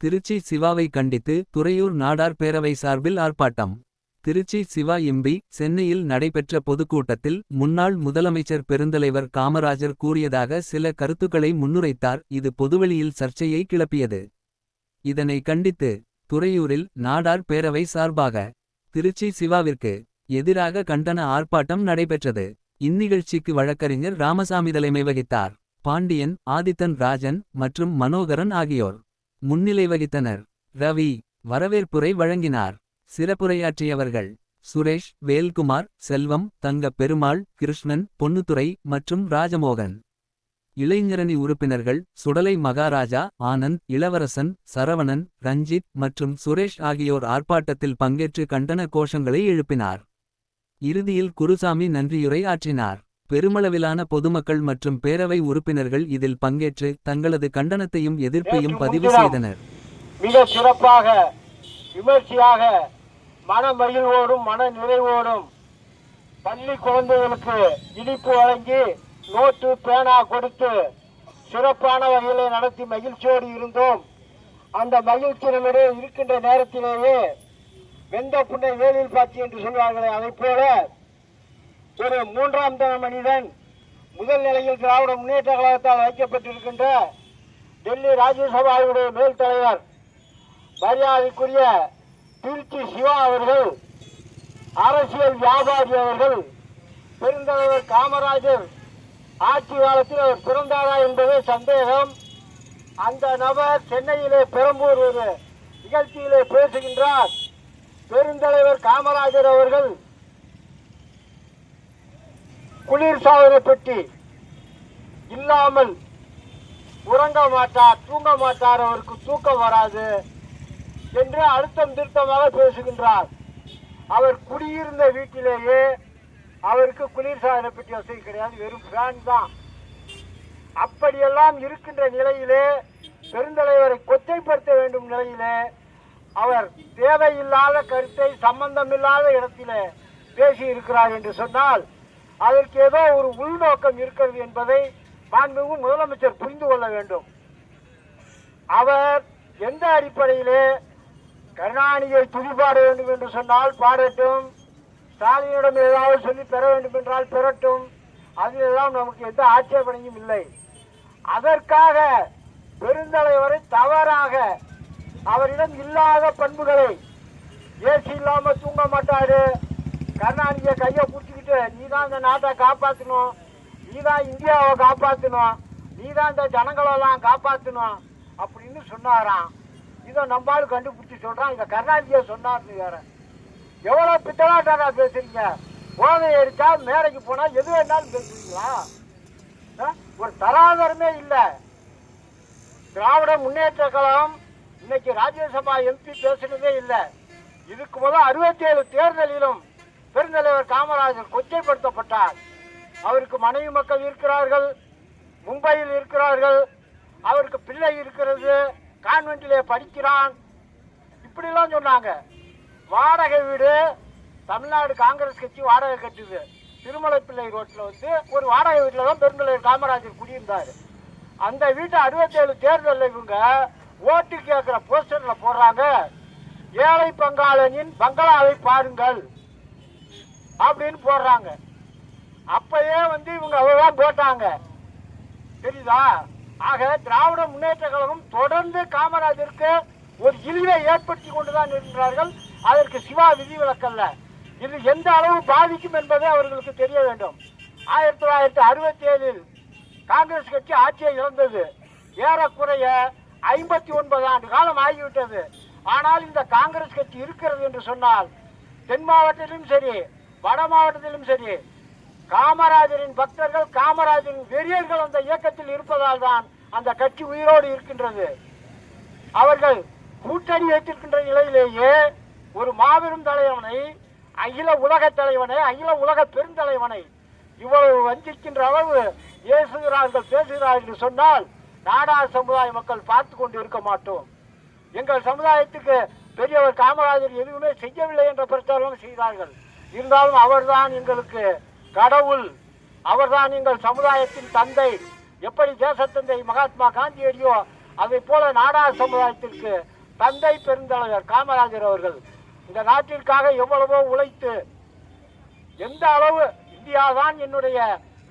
திருச்சி சிவாவை கண்டித்து துறையூர் நாடார் பேரவை சார்பில் ஆர்ப்பாட்டம். திருச்சி சிவா எம்பி சென்னையில் நடைபெற்ற பொதுக்கூட்டத்தில் முன்னாள் முதலமைச்சர் பெருந்தலைவர் காமராஜர் கூறியதாக சில கருத்துக்களை முன்னுரைத்தார். இது பொதுவெளியில் சர்ச்சையை கிளப்பியது. இதனை கண்டித்து துறையூரில் நாடார் பேரவை சார்பாக திருச்சி சிவாவிற்கு எதிராக கண்டன ஆர்ப்பாட்டம் நடைபெற்றது. இந்நிகழ்ச்சிக்கு வழக்கறிஞர் ராமசாமி தலைமை வகித்தார். பாண்டியன், ஆதித்தன் ராஜன் மற்றும் மனோகரன் ஆகியோர் முன்னிலை வகித்தனர். ரவி வரவேற்புரை வழங்கினார். சிறப்புரையாற்றியவர்கள் சுரேஷ், வேல்குமார், செல்வம், தங்க பெருமாள், கிருஷ்ணன், பொன்னுத்துரை மற்றும் ராஜமோகன். இளைஞரணி உறுப்பினர்கள் சுடலை மகாராஜா, ஆனந்த், இளவரசன், சரவணன், ரஞ்சித் மற்றும் சுரேஷ் ஆகியோர் ஆர்ப்பாட்டத்தில் பங்கேற்று கண்டன கோஷங்களை எழுப்பினார். இறுதியில் குருசாமி நன்றியுரை ஆற்றினார். பெருமளவிலான பொதுமக்கள் மற்றும் பேரவை உறுப்பினர்கள் இதில் பங்கேற்று தங்களது கண்டனத்தையும் எதிர்ப்பையும் பதிவு செய்தனர். மிக சிறப்பாக விமர்சையாக மன மகிழ்வோடும் மன நிறைவோடும் பள்ளி குழந்தைகளுக்கு இனிப்பு வழங்கி நோட்டு பேனா கொடுத்து சிறப்பான வகையிலே நடத்தி மகிழ்ச்சியோடு இருந்தோம். அந்த மகிழ்ச்சி நம்மிடையே இருக்கின்ற நேரத்திலேயே வெந்த புண்ணை வேலில் பாய்ச்சி என்று சொல்வார்களே, அதை போல ஒரு மூன்றாம் தர மனிதன் முதல் நிலையில் திராவிட முன்னேற்ற கழகத்தால் வைக்கப்பட்டிருக்கின்ற டெல்லி ராஜ்யசபாவுடைய மேல் தலைவர் மரியாதைக்குரிய திருச்சி சிவா அவர்கள், அரசியல் வியாபாரி அவர்கள், பெருந்தலைவர் காமராஜர் ஆட்சி காலத்தில் அவர் பிறந்தாரா என்பதே சந்தேகம். அந்த நபர் சென்னையிலே பெரம்பூர் ஒரு நிகழ்ச்சியிலே பேசுகின்றார். பெருந்தலைவர் காமராஜர் அவர்கள் குளிர்சாதன பெட்டி இல்லாமல் உறங்க மாட்டார், தூங்க மாட்டார், அவருக்கு தூக்கம் வராது என்று அழுத்தம் திருத்தமாக பேசுகின்றார். அவர் குடியிருந்த வீட்டிலேயே அவருக்கு குளிர்சாதன பெட்டி வசதி கிடையாது, வெறும் ஃபேன் தான். அப்படியெல்லாம் இருக்கின்ற நிலையிலே பெருந்தலைவரை கொச்சைப்படுத்த வேண்டும் நிலையிலே அவர் தேவையில்லாத கருத்தை சம்பந்தமில்லாத இடத்திலே பேசி இருக்கிறார் என்று சொன்னால் அதற்கு ஏதோ ஒரு உள்நோக்கம் இருக்கிறது என்பதை மாண்புமிகு முதலமைச்சர் புரிந்து கொள்ள வேண்டும். அவர் எந்த அடிப்படையிலே கருணாநிதியை துதிப்பாட வேண்டும் என்று சொன்னால் பாடட்டும், ஸ்டாலினிடம் ஏதாவது சொல்லி பெற வேண்டும் என்றால் பெறட்டும், அதிலெல்லாம் நமக்கு எந்த ஆட்சேபனையும் இல்லை. அதற்காக பெருந்தலைவரை தவறாக அவரிடம் இல்லாத பண்புகளை, ஏசி இல்லாம தூங்க மாட்டாரு, கருணாநிதியை கையை பிடிச்சிக்கிட்டு நீதான் இந்த நாட்டை காப்பாற்றணும், நீதான் இந்தியாவை காப்பாற்றணும், நீதான் இந்த ஜனங்களெல்லாம் காப்பாற்றணும் அப்படின்னு சொன்னாராம். இதை நம்மளால கண்டுபிடிச்சி சொல்றான். இதை கருணாநிதியை சொன்னார்னு வேற. எவ்வளவு பித்தலாட்டாடா பேசுறீங்க? போதை அடிச்சா மேடைக்கு போனா எது வேணாலும் பேசுவீங்களா? ஒரு தராதரமே இல்லை. திராவிட முன்னேற்ற கழகம் இன்னைக்கு ராஜ்யசபா எம்பி பேசுறதே இல்லை. இதுக்கு முதல் 67 தேர்தலிலும் பெருந்தலைவர் காமராஜர் கொச்சைப்படுத்தப்பட்டார். அவருக்கு மனைவி மக்கள் இருக்கிறார்கள், மும்பையில் இருக்கிறார்கள், அவருக்கு பிள்ளை இருக்கிறது, கான்வென்ட்டிலே படிக்கிறான், இப்படிலாம் சொன்னாங்க. வாடகை வீடு தமிழ்நாடு காங்கிரஸ் கட்சி வாடகை கட்டுது. திருமலை பிள்ளை ரோட்டில் ஒரு வாடகை வீட்டில் தான் பெருந்தலைவர் காமராஜர் குடியிருந்தார். அந்த வீட்டை 67 தேர்தலில் இவங்க ஓட்டு கேட்கிற போஸ்டர்ல போடுறாங்க, ஏழை பங்காளனின் பங்களாவை பாருங்கள் அப்படின்னு போடுறாங்க. அப்பயே இவங்க அவ்வளவுதான் போட்டாங்க, தெரியுதா? ஆக திராவிட முன்னேற்ற கழகம் தொடர்ந்து காமராஜருக்கு ஒரு இழிவை ஏற்படுத்தி கொண்டுதான் இருக்கிறார்கள். அதற்கு சிவா விதிவிலக்கல்ல. இது எந்த அளவு பாதிக்கும் என்பதை அவர்களுக்கு தெரிய வேண்டும். 1967 காங்கிரஸ் கட்சி ஆட்சியை இழந்தது. ஏறக்குறைய 59 ஆண்டு காலம் ஆகிவிட்டது. ஆனால் இந்த காங்கிரஸ் கட்சி இருக்கிறது என்று சொன்னால் தென் மாவட்டத்திலும் சரி வட மாவட்டத்திலும் சரி காமராஜரின் பக்தர்கள், காமராஜரின் வெறியர்கள் அந்த இயக்கத்தில் இருப்பதால் தான் அந்த கட்சி உயிரோடு இருக்கின்றது. அவர்கள் கூட்டணி வைத்திருக்கின்ற நிலையிலேயே ஒரு மாபெரும் தலைவனை, அகில உலக தலைவனை, அகில உலக பெருந்தலைவனை இவ்வளவு வஞ்சிக்கின்ற அளவு பேசுகிறார்கள் என்று சொன்னால் நாடார் சமுதாய மக்கள் பார்த்து கொண்டு இருக்க மாட்டோம். எங்கள் சமுதாயத்துக்கு பெரியவர் காமராஜர் எதுவுமே செய்யவில்லை என்ற பிரச்சாரம் செய்தார்கள். இருந்தாலும் அவர்தான் எங்களுக்கு கடவுள், அவர்தான் எங்கள் சமுதாயத்தின் தந்தை. எப்படி தேசத்தந்தை மகாத்மா காந்தியடியோ அதை போல நாடார் சமுதாயத்திற்கு தந்தை பெருந்தலைவர் காமராஜர் அவர்கள் இந்த நாட்டிற்காக எவ்வளவோ உழைத்து எந்த அளவு இந்தியா தான் என்னுடைய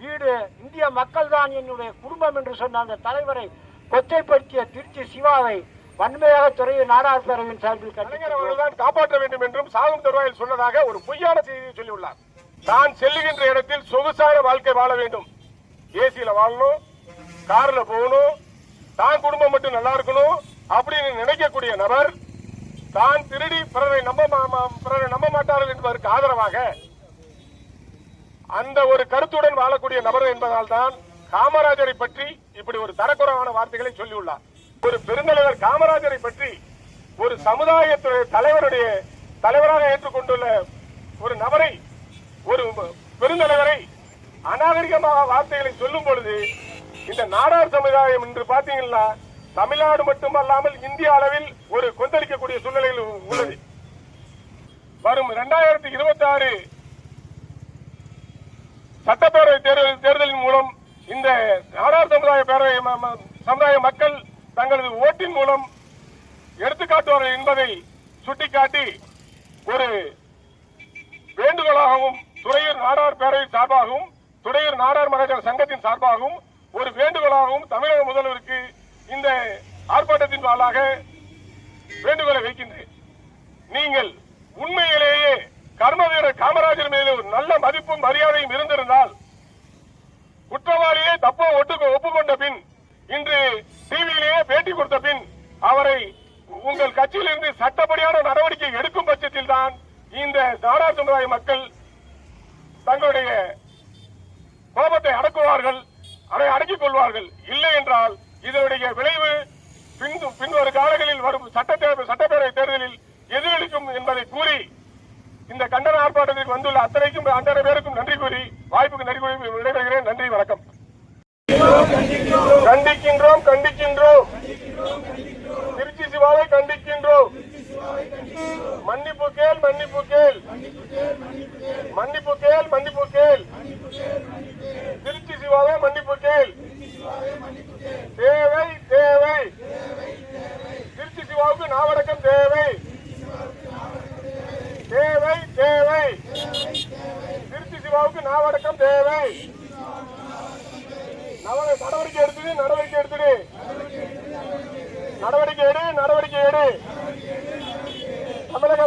வீடு, இந்திய மக்கள் தான் என்னுடைய குடும்பம் என்று சொன்ன அந்த தலைவரை கொச்சைப்படுத்திய திருச்சி சிவாவை வன்மையாக துறையூர் நாடார் பேரவையின் சார்பில் கலைஞர் அவர்கள்தான் காப்பாற்ற வேண்டும் என்றும் சாகும் தருவாயில் சொன்னதாக ஒரு பொய்யான செய்தியை சொல்லியுள்ளார். தான் செல்லுகின்ற இடத்தில் சொகுசான வாழ்க்கை வாழ வேண்டும், ஏசியில வாழணும், கார்ல போகணும், தான் குடும்பம் மட்டும் நல்லா இருக்கணும் அப்படின்னு நினைக்கக்கூடிய நபர் தான் திருடி பிறரை நம்ப மாட்டார்கள் என்பதற்கு ஆதரவாக அந்த ஒரு கருத்துடன் வாழக்கூடிய நபர் என்பதால் தான் காமராஜரை பற்றி இப்படி ஒரு தரக்குறைவான வார்த்தைகளை சொல்லியுள்ளார். ஒரு பெருந்தலைவர் காமராஜரை பற்றி ஒரு சமுதாயத்துடைய தலைவராக ஏற்றுக்கொண்டுள்ள ஒரு நபரை, ஒரு பெருந்தலைவரை அநாகரிகமாக வார்த்தைகளை சொல்லும் பொழுது இந்த நாடார் சமுதாயம் என்று பாத்தீங்கன்னா தமிழ்நாடு மட்டுமல்லாமல் இந்திய அளவில் ஒரு கொந்தளிக்கக்கூடிய சூழ்நிலையில் உள்ளது. வரும் 2026 சட்டப்பேரவை தேர்தலின் மூலம் இந்த நாடார் சமுதாய மக்கள் தங்களது ஓட்டின் மூலம் எடுத்துக்காட்டுவார்கள் என்பதை சுட்டிக்காட்டி ஒரு வேண்டுகோளாகவும் துறையூர் நாடார் பேரவை சார்பாகவும் துறையூர் நாடார் மகளிர் சங்கத்தின் சார்பாகவும் ஒரு வேண்டுகோளாகவும் தமிழக முதல்வருக்கு இந்த ஆர்ப்பாட்டத்தின் வாயிலாக வேண்டுகோளை வைக்கின்றேன். நீங்கள் உண்மையிலேயே கர்மவீரர் காமராஜர் மீது ஒரு நல்ல மதிப்பும் மரியாதையும் இருந்திருந்தால் குற்றவாளியே தப்போ ஒப்புக்கொண்ட பின் இன்று டிவியிலேயே பேட்டி கொடுத்த பின் அவரை உங்கள் கட்சியிலிருந்து சட்டப்படியான நடவடிக்கை எடுக்கும் பட்சத்தில் தான் இந்த நாடார் சமுதாய மக்கள் தங்களுடைய கோபத்தை அடக்குவார்கள், அதை அடக்கிக் கொள்வார்கள். இல்லை என்றால் இதனுடைய விளைவு பின்வரும் காலங்களில் வரும் சட்டப்பேரவை தேர்தலில் எதிரொலிக்கும் என்பதை கூறி இந்த கண்டன ஆர்ப்பாட்டத்திற்கு வந்துள்ள அத்தனை பேருக்கும் நன்றி கூறி வாய்ப்புக்கு நன்றி கூறி விடைபெறுகிறேன். நன்றி, வணக்கம். கண்டிக்கின்றோம் கண்டிக்கின்றோம் திருச்சி சிவாவை கண்டிக்கின்றோம். மன்னிப்பு கேள் மன்னிப்பு கேள் மன்னிப்பு கேள் மன்னிப்பு கேள் திருச்சி சிவாவை மன்னிப்பு கேள். தேவை தேவை திருச்சி சிவாவுக்கு நாவடக்கம் தேவை தேவை தேவை திருச்சி சிவாவுக்கு நாவடக்கம் தேவை. நடவடிக்கை எடுத்துடு நடவடிக்கை எடுத்துடு நடவடிக்கை எடு தமிழக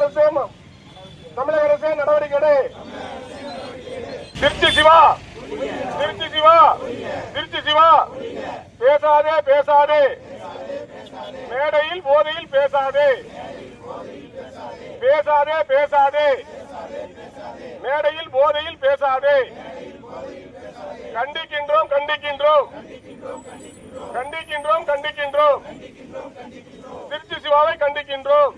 அரசே நடவடிக்கை எடு. திருச்சி சிவா திருச்சி சிவா திருச்சி சிவா பேசாதே பேசாதே மேடையில் போதையில் பேசாதே பேசாதே பேசாதே மேடையில் போதையில் பேசாதே. கண்டிக்கின்றோம் கண்டிக்கின்றோம் கண்டிக்கின்றோம் கண்டிக்கின்றோம் திருச்சி சிவாவை கண்டிக்கின்றோம்.